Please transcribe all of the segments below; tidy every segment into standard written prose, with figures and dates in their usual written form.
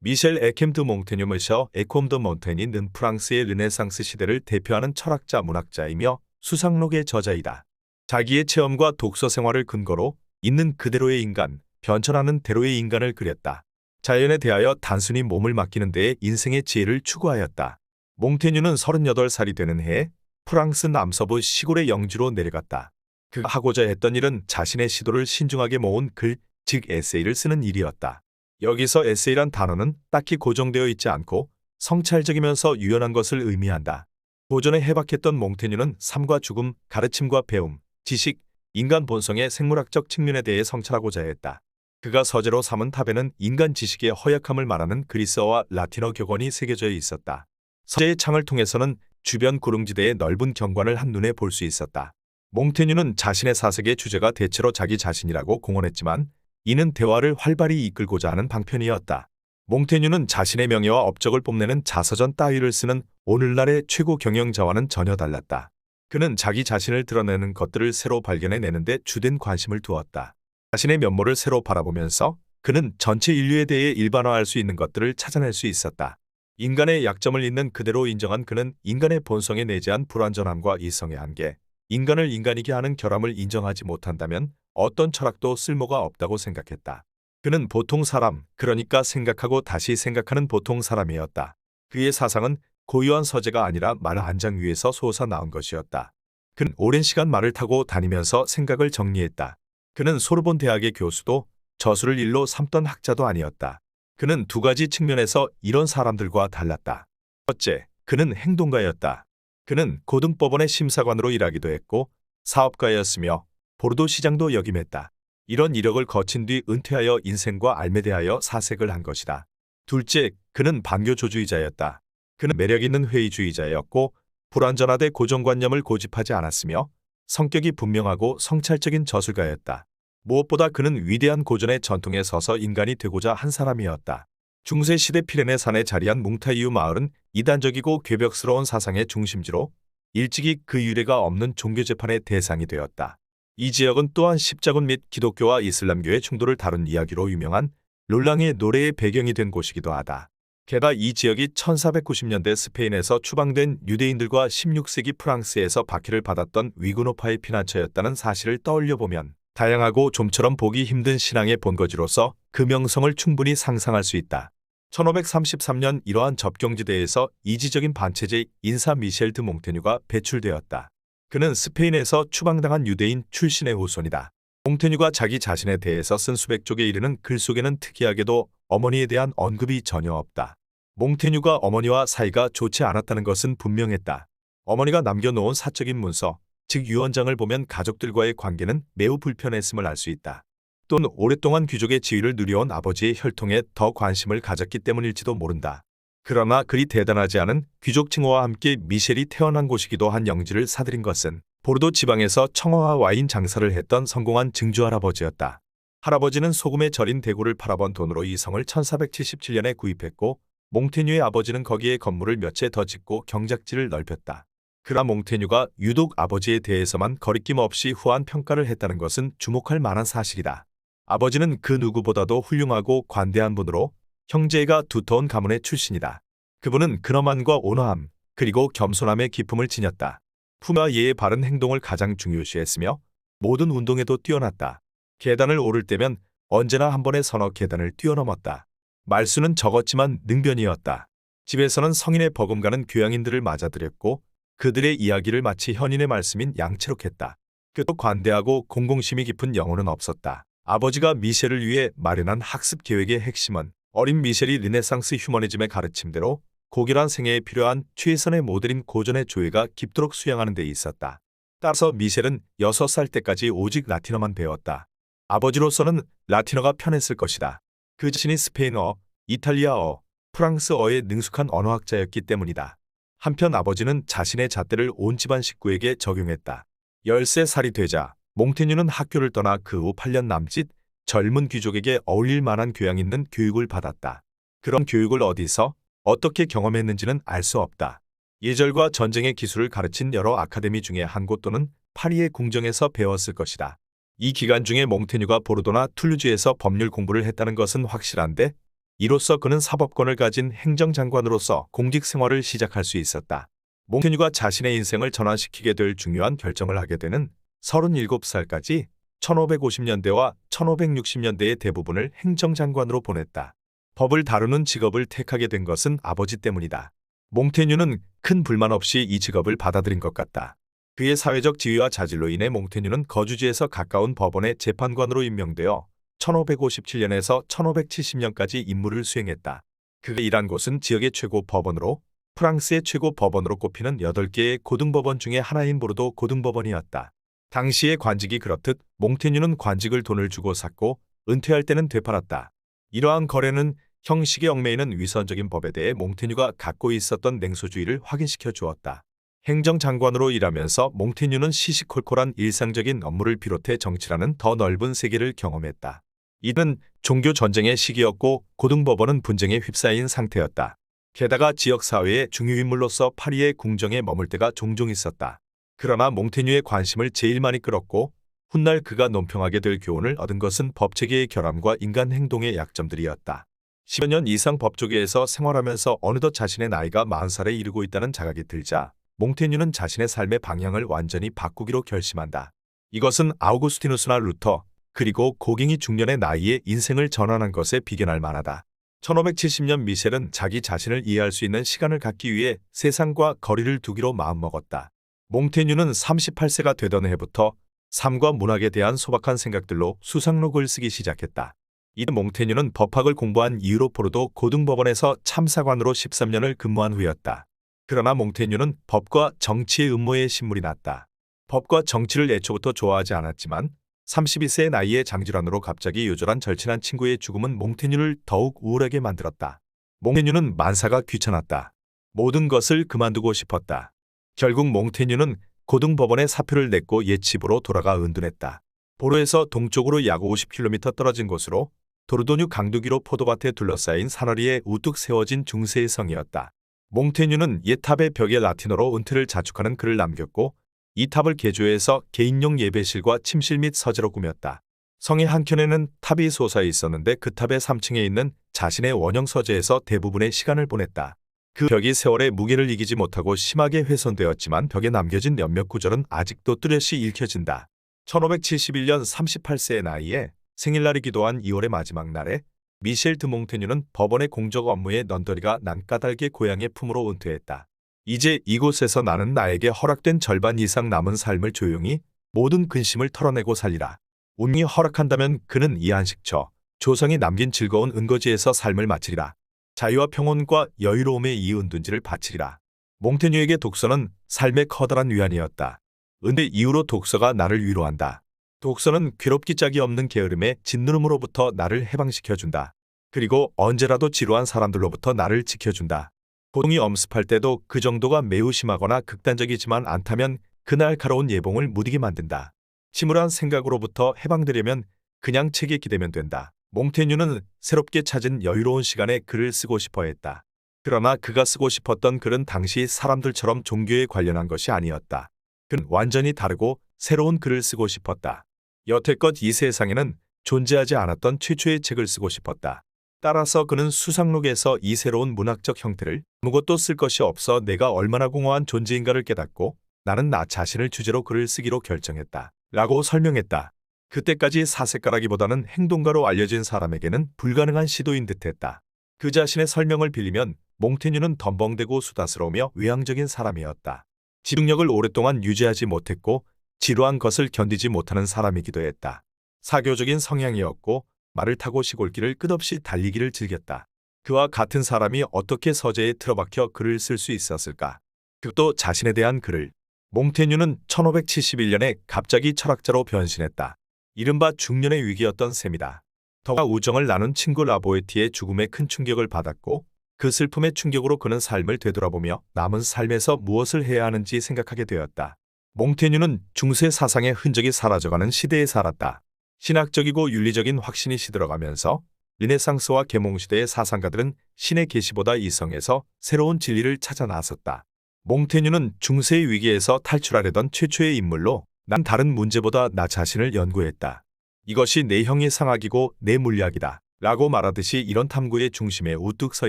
미셸 에켐 드 몽테뉴 셔 에콤 드 몽테뉴는 프랑스의 르네상스 시대를 대표하는 철학자 문학자이며 수상록의 저자이다. 자기의 체험과 독서 생활을 근거로 있는 그대로의 인간, 변천하는 대로의 인간을 그렸다. 자연에 대하여 단순히 몸을 맡기는 데에 인생의 지혜를 추구하였다. 몽테뉴는 38살이 되는 해에 프랑스 남서부 시골의 영지로 내려갔다. 그가 하고자 했던 일은 자신의 시도를 신중하게 모은 글, 즉 에세이를 쓰는 일이었다. 여기서 에세이란 단어는 딱히 고정되어 있지 않고 성찰적이면서 유연한 것을 의미한다. 고전에 해박했던 몽테뉴는 삶과 죽음, 가르침과 배움, 지식, 인간 본성의 생물학적 측면에 대해 성찰하고자 했다. 그가 서재로 삼은 탑에는 인간 지식의 허약함을 말하는 그리스어와 라틴어 격언이 새겨져 있었다. 서재의 창을 통해서는 주변 구릉지대의 넓은 경관을 한눈에 볼 수 있었다. 몽테뉴는 자신의 사색의 주제가 대체로 자기 자신이라고 공언했지만 이는 대화를 활발히 이끌고자 하는 방편이었다. 몽테뉴는 자신의 명예와 업적을 뽐내는 자서전 따위를 쓰는 오늘날의 최고 경영자와는 전혀 달랐다. 그는 자기 자신을 드러내는 것들을 새로 발견해내는 데 주된 관심을 두었다. 자신의 면모를 새로 바라보면서 그는 전체 인류에 대해 일반화할 수 있는 것들을 찾아낼 수 있었다. 인간의 약점을 있는 그대로 인정한 그는 인간의 본성에 내재한 불완전함과 이성의 한계, 인간을 인간이게 하는 결함을 인정하지 못한다면 어떤 철학도 쓸모가 없다고 생각했다. 그는 보통 사람, 그러니까 생각하고 다시 생각하는 보통 사람이었다. 그의 사상은 고유한 서재가 아니라 말 한 장 위에서 솟아 나온 것이었다. 그는 오랜 시간 말을 타고 다니면서 생각을 정리했다. 그는 소르본 대학의 교수도 저술을 일로 삼던 학자도 아니었다. 그는 두 가지 측면에서 이런 사람들과 달랐다. 첫째, 그는 행동가였다. 그는 고등법원의 심사관으로 일하기도 했고 사업가였으며 보르도 시장도 역임했다. 이런 이력을 거친 뒤 은퇴하여 인생과 알매대하여 사색을 한 것이다. 둘째, 그는 반교조주의자였다. 그는 매력있는 회의주의자였고 불완전하되 고정관념을 고집하지 않았으며 성격이 분명하고 성찰적인 저술가였다. 무엇보다 그는 위대한 고전의 전통에 서서 인간이 되고자 한 사람이었다. 중세시대 피레네 산에 자리한 뭉타이유 마을은 이단적이고 괴벽스러운 사상의 중심지로 일찍이 그 유례가 없는 종교재판의 대상이 되었다. 이 지역은 또한 십자군 및 기독교와 이슬람교의 충돌을 다룬 이야기로 유명한 롤랑의 노래의 배경이 된 곳이기도 하다. 게다가 이 지역이 1490년대 스페인에서 추방된 유대인들과 16세기 프랑스에서 박해를 받았던 위구노파의 피난처였다는 사실을 떠올려보면 다양하고 좀처럼 보기 힘든 신앙의 본거지로서 그 명성을 충분히 상상할 수 있다. 1533년 이러한 접경지대에서 이지적인 반체제 인사 미셸 드 몽테뉴가 배출되었다. 그는 스페인에서 추방당한 유대인 출신의 후손이다. 몽테뉴가 자기 자신에 대해서 쓴 수백 쪽에 이르는 글 속에는 특이하게도 어머니에 대한 언급이 전혀 없다. 몽테뉴가 어머니와 사이가 좋지 않았다는 것은 분명했다. 어머니가 남겨놓은 사적인 문서, 즉 유언장을 보면 가족들과의 관계는 매우 불편했음을 알 수 있다. 또는 오랫동안 귀족의 지위를 누려온 아버지의 혈통에 더 관심을 가졌기 때문일지도 모른다. 그러나 그리 대단하지 않은 귀족 칭호와 함께 미셸이 태어난 곳이기도 한 영지를 사들인 것은 보르도 지방에서 청어와 와인 장사를 했던 성공한 증조할아버지였다. 할아버지는 소금에 절인 대구를 팔아번 돈으로 이 성을 1477년에 구입했고 몽테뉴의 아버지는 거기에 건물을 몇 채 더 짓고 경작지를 넓혔다. 그러나 몽테뉴가 유독 아버지에 대해서만 거리낌 없이 후한 평가를 했다는 것은 주목할 만한 사실이다. 아버지는 그 누구보다도 훌륭하고 관대한 분으로 형제가 두터운 가문의 출신이다. 그분은 근엄함과 온화함, 그리고 겸손함의 기품을 지녔다. 품위와 예의 바른 행동을 가장 중요시했으며 모든 운동에도 뛰어났다. 계단을 오를 때면 언제나 한 번에 서너 계단을 뛰어넘었다. 말수는 적었지만 능변이었다. 집에서는 성인의 버금가는 교양인들을 맞아들였고 그들의 이야기를 마치 현인의 말씀인 양채로 했다. 그도 관대하고 공공심이 깊은 영혼은 없었다. 아버지가 미셸을 위해 마련한 학습 계획의 핵심은 어린 미셸이 르네상스 휴머니즘의 가르침대로 고결한 생애에 필요한 최선의 모델인 고전의 조예가 깊도록 수양하는 데 있었다. 따라서 미셸은 6살 때까지 오직 라틴어만 배웠다. 아버지로서는 라틴어가 편했을 것이다. 그 자신이 스페인어, 이탈리아어, 프랑스어에 능숙한 언어학자였기 때문이다. 한편 아버지는 자신의 잣대를 온 집안 식구에게 적용했다. 13살이 되자 몽테뉴는 학교를 떠나 그 후 8년 남짓 젊은 귀족에게 어울릴 만한 교양 있는 교육을 받았다. 그런 교육을 어디서 어떻게 경험했는지는 알 수 없다. 예절과 전쟁의 기술을 가르친 여러 아카데미 중에 한 곳 또는 파리의 궁정에서 배웠을 것이다. 이 기간 중에 몽테뉴가 보르도나 툴루즈에서 법률 공부를 했다는 것은 확실한데 이로써 그는 사법권을 가진 행정장관으로서 공직 생활을 시작할 수 있었다. 몽테뉴가 자신의 인생을 전환시키게 될 중요한 결정을 하게 되는 37살까지 1550년대와 1560년대의 대부분을 행정장관으로 보냈다. 법을 다루는 직업을 택하게 된 것은 아버지 때문이다. 몽테뉴는 큰 불만 없이 이 직업을 받아들인 것 같다. 그의 사회적 지위와 자질로 인해 몽테뉴는 거주지에서 가까운 법원의 재판관으로 임명되어 1557년에서 1570년까지 임무를 수행했다. 그가 일한 곳은 지역의 최고 법원으로 프랑스의 최고 법원으로 꼽히는 8개의 고등법원 중의 하나인 보르도 고등법원이었다. 당시의 관직이 그렇듯 몽테뉴는 관직을 돈을 주고 샀고 은퇴할 때는 되팔았다. 이러한 거래는 형식에 얽매이는 위선적인 법에 대해 몽테뉴가 갖고 있었던 냉소주의를 확인시켜 주었다. 행정장관으로 일하면서 몽테뉴는 시시콜콜한 일상적인 업무를 비롯해 정치라는 더 넓은 세계를 경험했다. 이는 종교 전쟁의 시기였고 고등법원은 분쟁에 휩싸인 상태였다. 게다가 지역사회의 중요인물로서 파리의 궁정에 머물 때가 종종 있었다. 그러나 몽테뉴의 관심을 제일 많이 끌었고 훗날 그가 논평하게 될 교훈을 얻은 것은 법체계의 결함과 인간 행동의 약점들이었다. 10여 년 이상 법조계에서 생활하면서 어느덧 자신의 나이가 40살에 이르고 있다는 자각이 들자 몽테뉴는 자신의 삶의 방향을 완전히 바꾸기로 결심한다. 이것은 아우구스티누스나 루터, 그리고 고갱이 중년의 나이에 인생을 전환한 것에 비견할 만하다. 1570년 미셸은 자기 자신을 이해할 수 있는 시간을 갖기 위해 세상과 거리를 두기로 마음먹었다. 몽테뉴는 38세가 되던 해부터 삶과 문학에 대한 소박한 생각들로 수상록을 쓰기 시작했다. 이때 몽테뉴는 법학을 공부한 이유로 보르도 고등법원에서 참사관으로 13년을 근무한 후였다. 그러나 몽테뉴는 법과 정치의 음모에 신물이 났다. 법과 정치를 애초부터 좋아하지 않았지만 32세의 나이에 장질환으로 갑자기 요절한 절친한 친구의 죽음은 몽테뉴를 더욱 우울하게 만들었다. 몽테뉴는 만사가 귀찮았다. 모든 것을 그만두고 싶었다. 결국 몽테뉴는 고등법원에 사표를 냈고 옛 집으로 돌아가 은둔했다. 보로에서 동쪽으로 약 50km 떨어진 곳으로 도르도뉴 강두기로 포도밭에 둘러싸인 산허리에 우뚝 세워진 중세의 성이었다. 몽테뉴는 옛 탑의 벽에 라틴어로 은퇴를 자축하는 글을 남겼고 이 탑을 개조해서 개인용 예배실과 침실 및 서재로 꾸몄다. 성의 한켠에는 탑이 솟아 있었는데 그 탑의 3층에 있는 자신의 원형 서재에서 대부분의 시간을 보냈다. 그 벽이 세월의 무게를 이기지 못하고 심하게 훼손되었지만 벽에 남겨진 몇몇 구절은 아직도 뚜렷이 읽혀진다. 1571년 38세의 나이에 생일날이 기도한 2월의 마지막 날에 미셸 드 몽테뉴는 법원의 공적 업무에 넌더리가 난 까닭의 고향의 품으로 은퇴했다. 이제 이곳에서 나는 나에게 허락된 절반 이상 남은 삶을 조용히 모든 근심을 털어내고 살리라. 운이 허락한다면 그는 이 안식처, 조상이 남긴 즐거운 은거지에서 삶을 마치리라. 자유와 평온과 여유로움의 이 은둔지를 바치리라. 몽테뉴에게 독서는 삶의 커다란 위안이었다. 은퇴 이후로 독서가 나를 위로한다. 독서는 괴롭기 짝이 없는 게으름의 짓누름으로부터 나를 해방시켜준다. 그리고 언제라도 지루한 사람들로부터 나를 지켜준다. 고통이 엄습할 때도 그 정도가 매우 심하거나 극단적이지만 않다면 그 날카로운 예봉을 무디게 만든다. 침울한 생각으로부터 해방되려면 그냥 책에 기대면 된다. 몽테뉴는 새롭게 찾은 여유로운 시간에 글을 쓰고 싶어 했다. 그러나 그가 쓰고 싶었던 글은 당시 사람들처럼 종교에 관련한 것이 아니었다. 그는 완전히 다르고 새로운 글을 쓰고 싶었다. 여태껏 이 세상에는 존재하지 않았던 최초의 책을 쓰고 싶었다. 따라서 그는 수상록에서 이 새로운 문학적 형태를 아무것도 쓸 것이 없어 내가 얼마나 공허한 존재인가를 깨닫고 나는 나 자신을 주제로 글을 쓰기로 결정했다. 라고 설명했다. 그때까지 사색가라기보다는 행동가로 알려진 사람에게는 불가능한 시도인 듯했다. 그 자신의 설명을 빌리면 몽테뉴는 덤벙대고 수다스러우며 외향적인 사람이었다. 집중력을 오랫동안 유지하지 못했고 지루한 것을 견디지 못하는 사람이기도 했다. 사교적인 성향이었고 말을 타고 시골길을 끝없이 달리기를 즐겼다. 그와 같은 사람이 어떻게 서재에 틀어박혀 글을 쓸 수 있었을까? 그것도 자신에 대한 글을. 몽테뉴는 1571년에 갑자기 철학자로 변신했다. 이른바 중년의 위기였던 셈이다. 더가 우정을 나눈 친구 라보에티의 죽음에 큰 충격을 받았고 그 슬픔의 충격으로 그는 삶을 되돌아보며 남은 삶에서 무엇을 해야 하는지 생각하게 되었다. 몽테뉴는 중세 사상의 흔적이 사라져가는 시대에 살았다. 신학적이고 윤리적인 확신이 시들어가면서 르네상스와 계몽시대의 사상가들은 신의 계시보다 이성에서 새로운 진리를 찾아 나섰다. 몽테뉴는 중세의 위기에서 탈출하려던 최초의 인물로 난 다른 문제보다 나 자신을 연구했다. 이것이 내 형의 상학이고 내 물리학이다. 라고 말하듯이 이런 탐구의 중심에 우뚝 서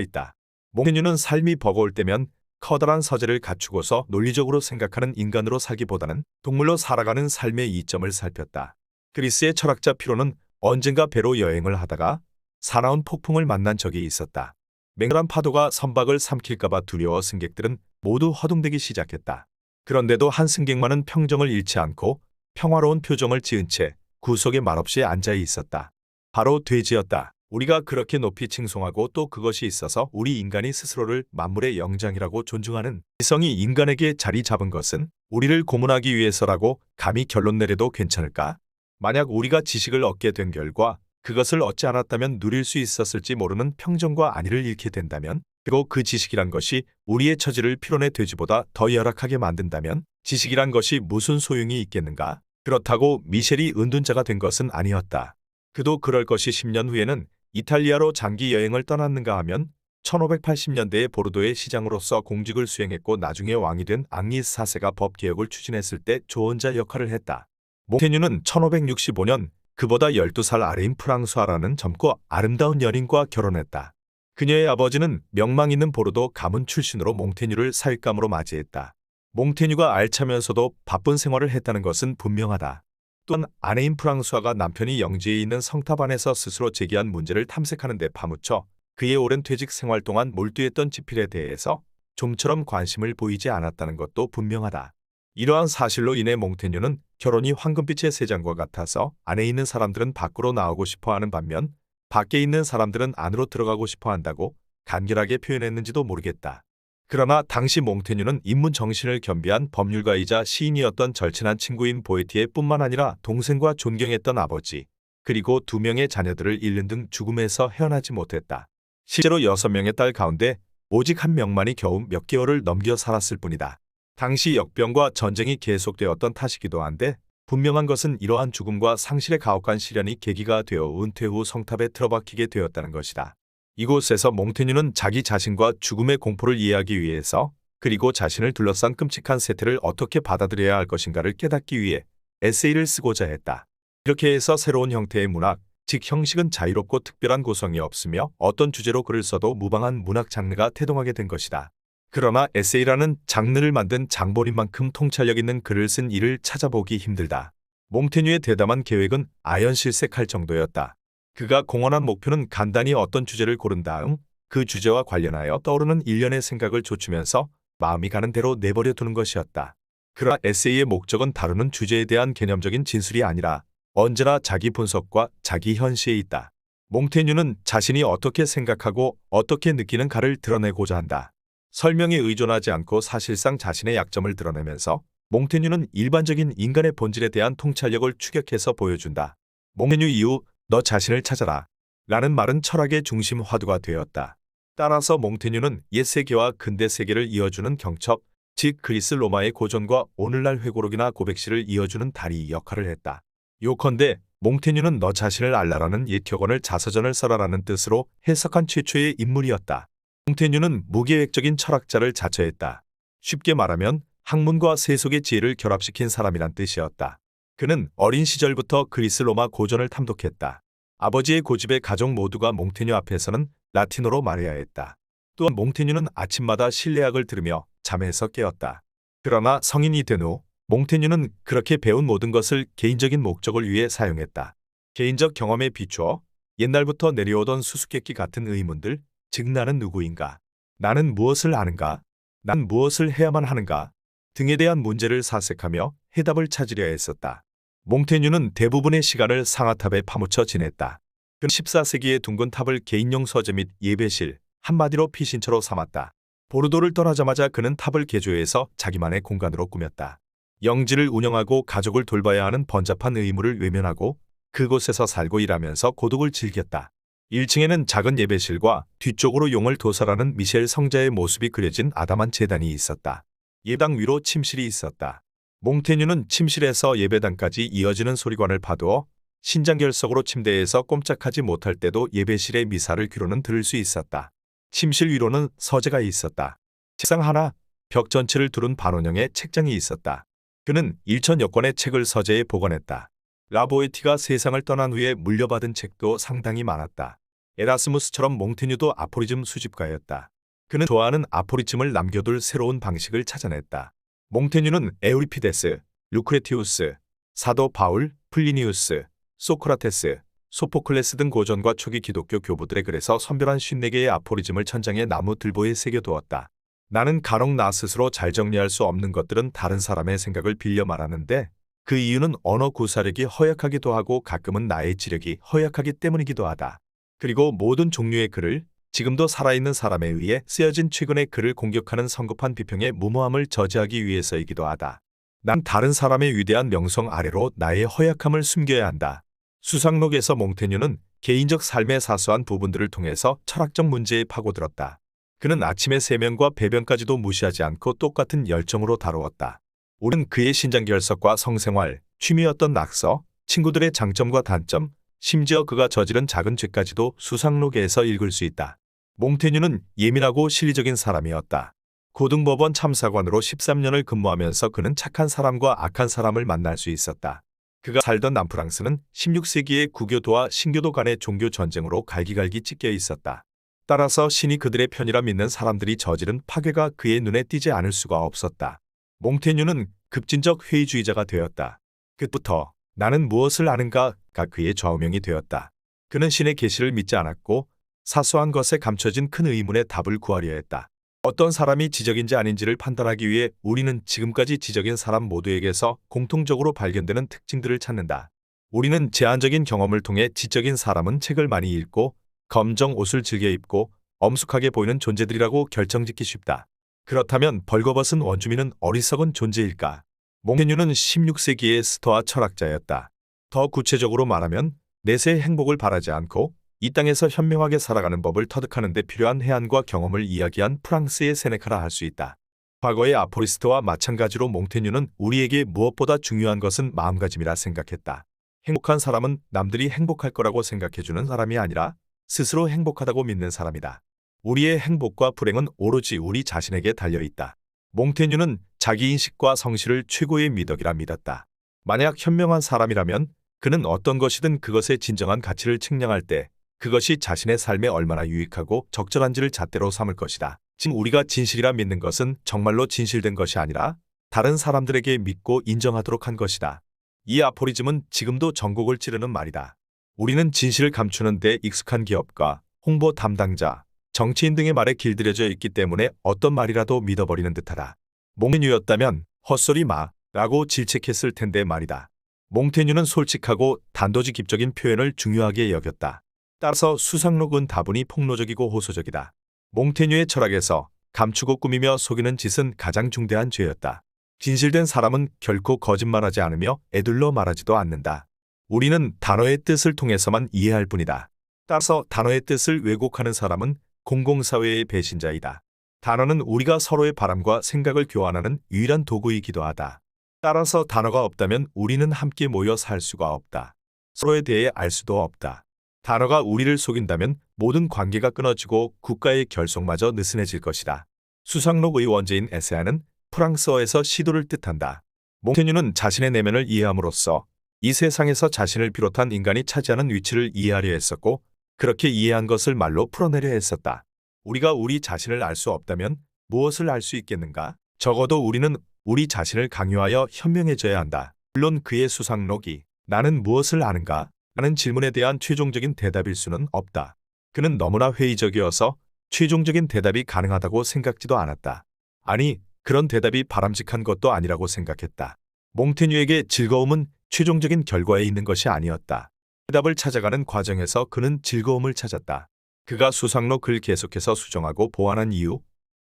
있다. 몽테뉴는 삶이 버거울 때면 커다란 서재를 갖추고서 논리적으로 생각하는 인간으로 살기보다는 동물로 살아가는 삶의 이점을 살폈다. 그리스의 철학자 피로는 언젠가 배로 여행을 하다가 사나운 폭풍을 만난 적이 있었다. 맹렬한 파도가 선박을 삼킬까봐 두려워 승객들은 모두 허둥대기 시작했다. 그런데도 한 승객만은 평정을 잃지 않고 평화로운 표정을 지은 채 구석에 말없이 앉아 있었다. 바로 돼지였다. 우리가 그렇게 높이 칭송하고 또 그것이 있어서 우리 인간이 스스로를 만물의 영장이라고 존중하는 이성이 인간에게 자리 잡은 것은 우리를 고문하기 위해서라고 감히 결론 내려도 괜찮을까? 만약 우리가 지식을 얻게 된 결과 그것을 얻지 않았다면 누릴 수 있었을지 모르는 평정과 안위를 잃게 된다면, 그리고 그 지식이란 것이 우리의 처지를 피론의 돼지보다 더 열악하게 만든다면 지식이란 것이 무슨 소용이 있겠는가? 그렇다고 미셸이 은둔자가 된 것은 아니었다. 그도 그럴 것이 10년 후에는 이탈리아로 장기 여행을 떠났는가 하면 1580년대에 보르도의 시장으로서 공직을 수행했고 나중에 왕이 된 앙리 4세가 법개혁을 추진했을 때 조언자 역할을 했다. 몽테뉴는 1565년 그보다 12살 아래인 프랑수아라는 젊고 아름다운 여인과 결혼했다. 그녀의 아버지는 명망 있는 보르도 가문 출신으로 몽테뉴를 사윗감으로 맞이했다. 몽테뉴가 알차면서도 바쁜 생활을 했다는 것은 분명하다. 또한 아내인 프랑수아가 남편이 영지에 있는 성탑 안에서 스스로 제기한 문제를 탐색하는 데 파묻혀 그의 오랜 퇴직 생활 동안 몰두했던 지필에 대해서 좀처럼 관심을 보이지 않았다는 것도 분명하다. 이러한 사실로 인해 몽테뉴는 결혼이 황금빛의 새장과 같아서 안에 있는 사람들은 밖으로 나오고 싶어하는 반면 밖에 있는 사람들은 안으로 들어가고 싶어한다고 간결하게 표현했는지도 모르겠다. 그러나 당시 몽테뉴는 인문 정신을 겸비한 법률가이자 시인이었던 절친한 친구인 보에티에 뿐만 아니라 동생과 존경했던 아버지, 그리고 2명의 자녀들을 잃는 등 죽음에서 헤어나지 못했다. 실제로 6명의 딸 가운데 오직 1명만이 겨우 몇 개월을 넘겨 살았을 뿐이다. 당시 역병과 전쟁이 계속되었던 탓이기도 한데 분명한 것은 이러한 죽음과 상실의 가혹한 시련이 계기가 되어 은퇴 후 성탑에 틀어박히게 되었다는 것이다. 이곳에서 몽테뉴는 자기 자신과 죽음의 공포를 이해하기 위해서, 그리고 자신을 둘러싼 끔찍한 세태를 어떻게 받아들여야 할 것인가를 깨닫기 위해 에세이를 쓰고자 했다. 이렇게 해서 새로운 형태의 문학, 즉 형식은 자유롭고 특별한 구성이 없으며 어떤 주제로 글을 써도 무방한 문학 장르가 태동하게 된 것이다. 그러나 에세이라는 장르를 만든 장본인만큼 통찰력 있는 글을 쓴 이를 찾아보기 힘들다. 몽테뉴의 대담한 계획은 아연실색할 정도였다. 그가 공언한 목표는 간단히 어떤 주제를 고른 다음 그 주제와 관련하여 떠오르는 일련의 생각을 좇으면서 마음이 가는 대로 내버려 두는 것이었다. 그러나 에세이의 목적은 다루는 주제에 대한 개념적인 진술이 아니라 언제나 자기 분석과 자기 현시에 있다. 몽테뉴는 자신이 어떻게 생각하고 어떻게 느끼는가를 드러내고자 한다. 설명에 의존하지 않고 사실상 자신의 약점을 드러내면서 몽테뉴는 일반적인 인간의 본질에 대한 통찰력을 추격해서 보여준다. 몽테뉴 이후 너 자신을 찾아라 라는 말은 철학의 중심 화두가 되었다. 따라서 몽테뉴는 옛 세계와 근대 세계를 이어주는 경첩, 즉 그리스 로마의 고전과 오늘날 회고록이나 고백시를 이어주는 다리 역할을 했다. 요컨대 몽테뉴는 너 자신을 알라라는 옛 격언을 자서전을 써라라는 뜻으로 해석한 최초의 인물이었다. 몽테뉴는 무계획적인 철학자를 자처했다. 쉽게 말하면 학문과 세속의 지혜를 결합시킨 사람이란 뜻이었다. 그는 어린 시절부터 그리스 로마 고전을 탐독했다. 아버지의 고집에 가족 모두가 몽테뉴 앞에서는 라틴어로 말해야 했다. 또한 몽테뉴는 아침마다 실내악을 들으며 잠에서 깨었다. 그러나 성인이 된 후 몽테뉴는 그렇게 배운 모든 것을 개인적인 목적을 위해 사용했다. 개인적 경험에 비추어 옛날부터 내려오던 수수께끼 같은 의문들, 즉 나는 누구인가? 나는 무엇을 아는가? 난 무엇을 해야만 하는가? 등에 대한 문제를 사색하며 해답을 찾으려 했었다. 몽테뉴는 대부분의 시간을 상아탑에 파묻혀 지냈다. 그는 14세기의 둥근 탑을 개인용 서재 및 예배실, 한마디로 피신처로 삼았다. 보르도를 떠나자마자 그는 탑을 개조해서 자기만의 공간으로 꾸몄다. 영지를 운영하고 가족을 돌봐야 하는 번잡한 의무를 외면하고 그곳에서 살고 일하면서 고독을 즐겼다. 1층에는 작은 예배실과 뒤쪽으로 용을 도살하는 미셸 성자의 모습이 그려진 아담한 제단이 있었다. 예배당 위로 침실이 있었다. 몽테뉴는 침실에서 예배당까지 이어지는 소리관을 파두어 신장결석으로 침대에서 꼼짝하지 못할 때도 예배실의 미사를 귀로는 들을 수 있었다. 침실 위로는 서재가 있었다. 책상 하나, 벽 전체를 두른 반원형의 책장이 있었다. 그는 1000여 권의 책을 서재에 보관했다. 라보에티가 세상을 떠난 후에 물려받은 책도 상당히 많았다. 에라스무스처럼 몽테뉴도 아포리즘 수집가였다. 그는 좋아하는 아포리즘을 남겨둘 새로운 방식을 찾아냈다. 몽테뉴는 에우리피데스, 루크레티우스, 사도 바울, 플리니우스, 소크라테스, 소포클레스 등 고전과 초기 기독교 교부들의 글에서 선별한 54개의 아포리즘을 천장의 나무 들보에 새겨두었다. 나는 간혹 나 스스로 잘 정리할 수 없는 것들은 다른 사람의 생각을 빌려 말하는데 그 이유는 언어 구사력이 허약하기도 하고 가끔은 나의 지력이 허약하기 때문이기도 하다. 그리고 모든 종류의 글을 지금도 살아있는 사람에 의해 쓰여진 최근의 글을 공격하는 성급한 비평의 무모함을 저지하기 위해서이기도 하다. 난 다른 사람의 위대한 명성 아래로 나의 허약함을 숨겨야 한다. 수상록에서 몽테뉴는 개인적 삶의 사소한 부분들을 통해서 철학적 문제에 파고들었다. 그는 아침의 세면과 배변까지도 무시하지 않고 똑같은 열정으로 다루었다. 우리는 그의 신장결석과 성생활, 취미였던 낙서, 친구들의 장점과 단점, 심지어 그가 저지른 작은 죄까지도 수상록에서 읽을 수 있다. 몽테뉴는 예민하고 실리적인 사람이었다. 고등법원 참사관으로 13년을 근무하면서 그는 착한 사람과 악한 사람을 만날 수 있었다. 그가 살던 남프랑스는 16세기의 구교도와 신교도 간의 종교 전쟁으로 갈기갈기 찢겨 있었다. 따라서 신이 그들의 편이라 믿는 사람들이 저지른 파괴가 그의 눈에 띄지 않을 수가 없었다. 몽테뉴는 급진적 회의주의자가 되었다. 그때부터 나는 무엇을 아는가가 그의 좌우명이 되었다. 그는 신의 계시를 믿지 않았고 사소한 것에 감춰진 큰 의문의 답을 구하려 했다. 어떤 사람이 지적인지 아닌지를 판단하기 위해 우리는 지금까지 지적인 사람 모두에게서 공통적으로 발견되는 특징들을 찾는다. 우리는 제한적인 경험을 통해 지적인 사람은 책을 많이 읽고 검정 옷을 즐겨 입고 엄숙하게 보이는 존재들이라고 결정짓기 쉽다. 그렇다면 벌거벗은 원주민은 어리석은 존재일까? 몽테뉴는 16세기의 스토아 철학자였다. 더 구체적으로 말하면 내세의 행복을 바라지 않고 이 땅에서 현명하게 살아가는 법을 터득하는 데 필요한 해안과 경험을 이야기한 프랑스의 세네카라 할 수 있다. 과거의 아포리스트와 마찬가지로 몽테뉴는 우리에게 무엇보다 중요한 것은 마음가짐이라 생각했다. 행복한 사람은 남들이 행복할 거라고 생각해주는 사람이 아니라 스스로 행복하다고 믿는 사람이다. 우리의 행복과 불행은 오로지 우리 자신에게 달려있다. 몽테뉴는 자기인식과 성실을 최고의 미덕이라 믿었다. 만약 현명한 사람이라면 그는 어떤 것이든 그것의 진정한 가치를 측량할 때 그것이 자신의 삶에 얼마나 유익하고 적절한지를 잣대로 삼을 것이다. 지금 우리가 진실이라 믿는 것은 정말로 진실된 것이 아니라 다른 사람들에게 믿고 인정하도록 한 것이다. 이 아포리즘은 지금도 전곡을 찌르는 말이다. 우리는 진실을 감추는 데 익숙한 기업가, 홍보 담당자, 정치인 등의 말에 길들여져 있기 때문에 어떤 말이라도 믿어버리는 듯하다. 몽테뉴였다면 헛소리 마 라고 질책했을 텐데 말이다. 몽테뉴는 솔직하고 단도직입적인 표현을 중요하게 여겼다. 따라서 수상록은 다분히 폭로적이고 호소적이다. 몽테뉴의 철학에서 감추고 꾸미며 속이는 짓은 가장 중대한 죄였다. 진실된 사람은 결코 거짓말하지 않으며 애둘러 말하지도 않는다. 우리는 단어의 뜻을 통해서만 이해할 뿐이다. 따라서 단어의 뜻을 왜곡하는 사람은 공공사회의 배신자이다. 단어는 우리가 서로의 바람과 생각을 교환하는 유일한 도구이기도 하다. 따라서 단어가 없다면 우리는 함께 모여 살 수가 없다. 서로에 대해 알 수도 없다. 단어가 우리를 속인다면 모든 관계가 끊어지고 국가의 결속마저 느슨해질 것이다. 수상록의 원제인 에세아는 프랑스어에서 시도를 뜻한다. 몽테뉴는 자신의 내면을 이해함으로써 이 세상에서 자신을 비롯한 인간이 차지하는 위치를 이해하려 했었고 그렇게 이해한 것을 말로 풀어내려 했었다. 우리가 우리 자신을 알 수 없다면 무엇을 알 수 있겠는가? 적어도 우리는 우리 자신을 강요하여 현명해져야 한다. 물론 그의 수상록이 나는 무엇을 아는가? 라는 질문에 대한 최종적인 대답일 수는 없다. 그는 너무나 회의적이어서 최종적인 대답이 가능하다고 생각지도 않았다. 아니, 그런 대답이 바람직한 것도 아니라고 생각했다. 몽테뉴에게 즐거움은 최종적인 결과에 있는 것이 아니었다. 대답을 찾아가는 과정에서 그는 즐거움을 찾았다. 그가 수상록 글 계속해서 수정하고 보완한 이유,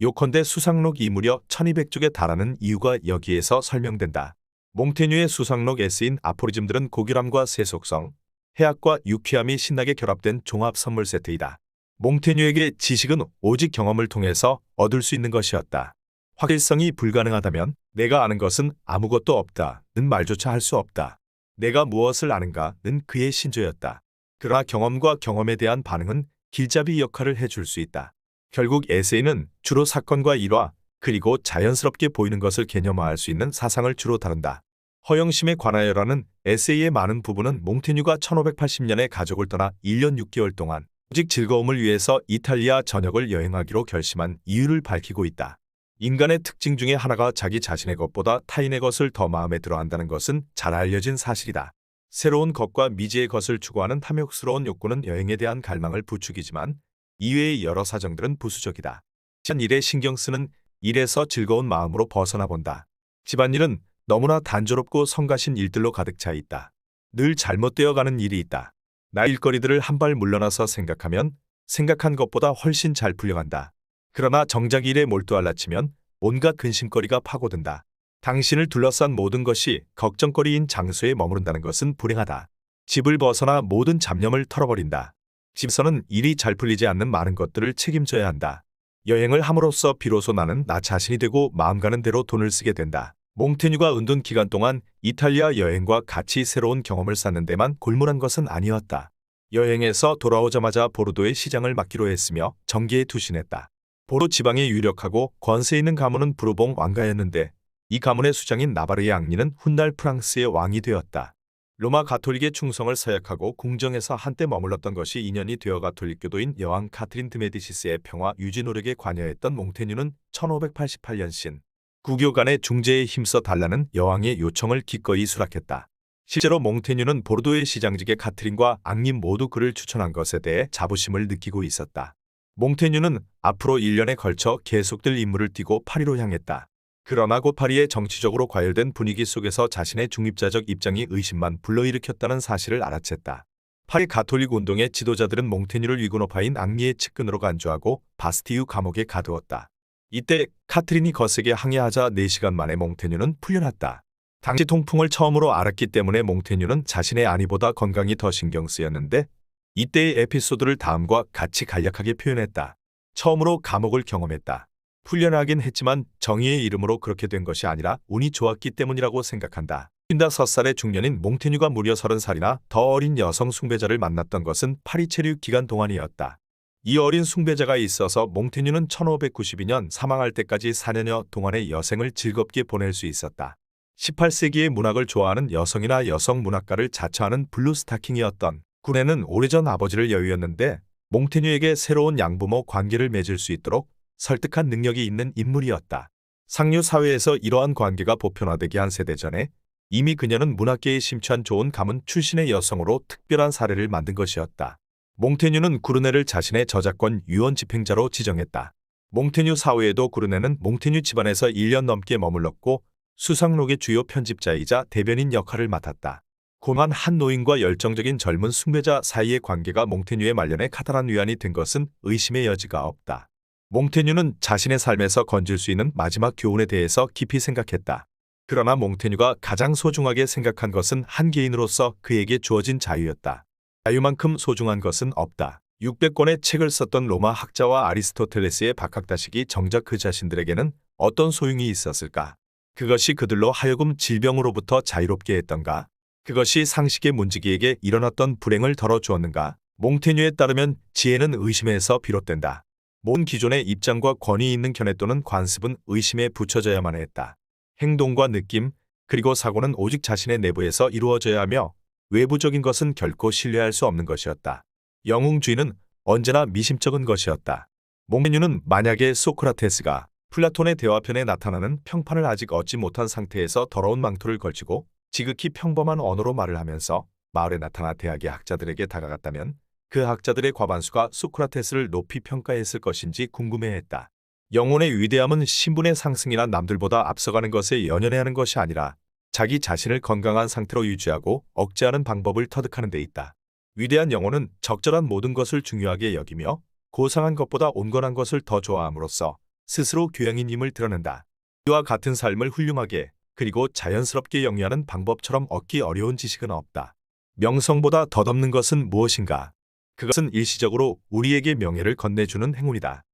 요컨대 수상록이 무려 1200쪽에 달하는 이유가 여기에서 설명된다. 몽테뉴의 수상록 에세인 아포리즘들은 고결함과 세속성, 해학과 유쾌함이 신나게 결합된 종합 선물 세트이다. 몽테뉴에게 지식은 오직 경험을 통해서 얻을 수 있는 것이었다. 확실성이 불가능하다면 내가 아는 것은 아무것도 없다는 말조차 할 수 없다. 내가 무엇을 아는가는 그의 신조였다. 그러나 경험과 경험에 대한 반응은 길잡이 역할을 해줄 수 있다. 결국 에세이는 주로 사건과 일화, 그리고 자연스럽게 보이는 것을 개념화할 수 있는 사상을 주로 다룬다. 허영심에 관하여라는 에세이의 많은 부분은 몽테뉴가 1580년에 가족을 떠나 1년 6개월 동안 오직 즐거움을 위해서 이탈리아 전역을 여행하기로 결심한 이유를 밝히고 있다. 인간의 특징 중에 하나가 자기 자신의 것보다 타인의 것을 더 마음에 들어한다는 것은 잘 알려진 사실이다. 새로운 것과 미지의 것을 추구하는 탐욕스러운 욕구는 여행에 대한 갈망을 부추기지만 이외의 여러 사정들은 부수적이다. 집안일에 신경 쓰는 일에서 즐거운 마음으로 벗어나 본다. 집안일은 너무나 단조롭고 성가신 일들로 가득 차 있다. 늘 잘못되어 가는 일이 있다. 나의 일거리들을 한 발 물러나서 생각하면 생각한 것보다 훨씬 잘 풀려간다. 그러나 정작 일에 몰두하려치면 온갖 근심거리가 파고든다. 당신을 둘러싼 모든 것이 걱정거리인 장소에 머무른다는 것은 불행하다. 집을 벗어나 모든 잡념을 털어버린다. 집에서는 일이 잘 풀리지 않는 많은 것들을 책임져야 한다. 여행을 함으로써 비로소 나는 나 자신이 되고 마음 가는 대로 돈을 쓰게 된다. 몽테뉴가 은둔 기간 동안 이탈리아 여행과 같이 새로운 경험을 쌓는 데만 골몰한 것은 아니었다. 여행에서 돌아오자마자 보르도의 시장을 맡기로 했으며 정계에 투신했다. 보르도 지방의 유력하고 권세 있는 가문은 부르봉 왕가였는데 이 가문의 수장인 나바르의 앙리는 훗날 프랑스의 왕이 되었다. 로마 가톨릭의 충성을 서약하고 궁정에서 한때 머물렀던 것이 인연이 되어 가톨릭 교도인 여왕 카트린 드 메디시스의 평화 유지 노력에 관여했던 몽테뉴는 1588년 신 국교 간의 중재에 힘써 달라는 여왕의 요청을 기꺼이 수락했다. 실제로 몽테뉴는 보르도의 시장직의 카트린과 앙림 모두 그를 추천한 것에 대해 자부심을 느끼고 있었다. 몽테뉴는 앞으로 1년에 걸쳐 계속될 임무를 띠고 파리로 향했다. 그러나 곧 파리의 정치적으로 과열된 분위기 속에서 자신의 중립자적 입장이 의심만 불러일으켰다는 사실을 알아챘다. 파리 가톨릭 운동의 지도자들은 몽테뉴를 위구노파인 앙리의 측근으로 간주하고 바스티유 감옥에 가두었다. 이때 카트린이 거세게 항의하자 4시간 만에 몽테뉴는 풀려났다. 당시 통풍을 처음으로 알았기 때문에 몽테뉴는 자신의 안위보다 건강이 더 신경 쓰였는데 이때의 에피소드를 다음과 같이 간략하게 표현했다. 처음으로 감옥을 경험했다. 풀려나긴 했지만 정의의 이름으로 그렇게 된 것이 아니라 운이 좋았기 때문이라고 생각한다. 56살의 중년인 몽테뉴가 무려 30살이나 더 어린 여성 숭배자를 만났던 것은 파리 체류 기간 동안이었다. 이 어린 숭배자가 있어서 몽테뉴는 1592년 사망할 때까지 4년여 동안의 여생을 즐겁게 보낼 수 있었다. 18세기의 문학을 좋아하는 여성이나 여성 문학가를 자처하는 블루 스타킹이었던 군에는 오래전 아버지를 여유였는데 몽테뉴에게 새로운 양부모 관계를 맺을 수 있도록 설득한 능력이 있는 인물이었다. 상류 사회에서 이러한 관계가 보편화되기 한 세대 전에 이미 그녀는 문학계에 심취한 좋은 가문 출신의 여성으로 특별한 사례를 만든 것이었다. 몽테뉴는 구르네를 자신의 저작권 유언 집행자로 지정했다. 몽테뉴 사후에도 구르네는 몽테뉴 집안에서 1년 넘게 머물렀고 수상록의 주요 편집자이자 대변인 역할을 맡았다. 고만 한 노인과 열정적인 젊은 숭배자 사이의 관계가 몽테뉴의 말년에 카탈한 위안이 된 것은 의심의 여지가 없다. 몽테뉴는 자신의 삶에서 건질 수 있는 마지막 교훈에 대해서 깊이 생각했다. 그러나 몽테뉴가 가장 소중하게 생각한 것은 한 개인으로서 그에게 주어진 자유였다. 자유만큼 소중한 것은 없다. 600권의 책을 썼던 로마 학자와 아리스토텔레스의 박학다식이 정작 그 자신들에게는 어떤 소용이 있었을까? 그것이 그들로 하여금 질병으로부터 자유롭게 했던가? 그것이 상식의 문지기에게 일어났던 불행을 덜어주었는가? 몽테뉴에 따르면 지혜는 의심에서 비롯된다. 모든 기존의 입장과 권위 있는 견해 또는 관습은 의심에 붙여져야만 했다. 행동과 느낌, 그리고 사고는 오직 자신의 내부에서 이루어져야 하며 외부적인 것은 결코 신뢰할 수 없는 것이었다. 영웅주의는 언제나 미심쩍은 것이었다. 몽테뉴는 만약에 소크라테스가 플라톤의 대화편에 나타나는 평판을 아직 얻지 못한 상태에서 더러운 망토를 걸치고 지극히 평범한 언어로 말을 하면서 마을에 나타나 대학의 학자들에게 다가갔다면 그 학자들의 과반수가 소크라테스를 높이 평가했을 것인지 궁금해했다. 영혼의 위대함은 신분의 상승이나 남들보다 앞서가는 것에 연연해야 하는 것이 아니라 자기 자신을 건강한 상태로 유지하고 억제하는 방법을 터득하는 데 있다. 위대한 영혼은 적절한 모든 것을 중요하게 여기며 고상한 것보다 온건한 것을 더 좋아함으로써 스스로 교양인임을 드러낸다. 이와 같은 삶을 훌륭하게 그리고 자연스럽게 영위하는 방법처럼 얻기 어려운 지식은 없다. 명성보다 덧없는 것은 무엇인가? 그것은 일시적으로 우리에게 명예를 건네주는 행운이다.